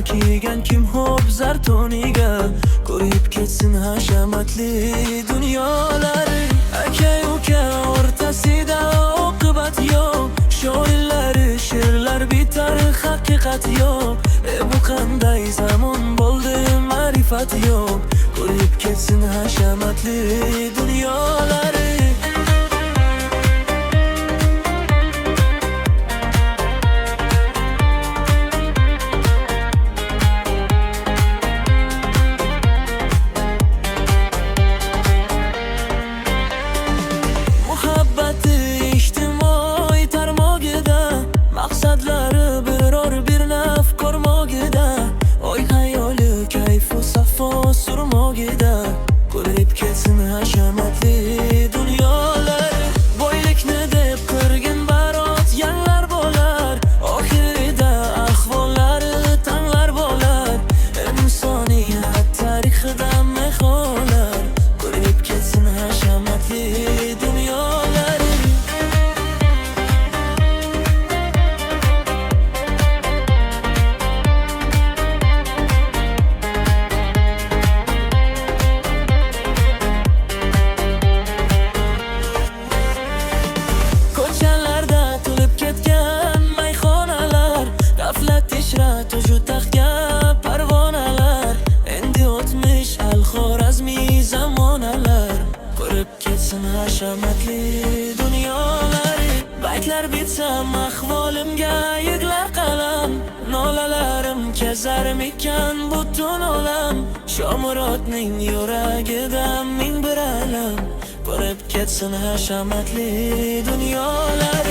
kiyimlar kiygan kim hop zartoniga, ko'rib ketsin hashamatli dunyolar. Aka uka o'rtasida oqibat yo'q, shoirlari she'rlar bitar haqiqat yo'q. Bu qanday zamon bo'ldi, ma'rifat yo'q, ko'rib ketsin hashamatli dunyolar. Ko'rib ketsin hashamatli dunyolar. Boylikni deb qirgin barot yanlar bo'lar, oxirida ahvollari tanglar bo'lar. Insoniyat tarixida meholar, ko'rib ketsin hashamatli dunyolar. Tujhu taxtga parvonalar, endi o'tmish al-Xorazmiy zamonalar. Ko'rib ketsin hashamatli dunyolar. Baytlar bitsam ahvolimga yig'lar qalam, nolalarim kezarmikan butun olam. Shomurodning yuragida ming bir alam, ko'rib ketsin hashamatli dunyolar.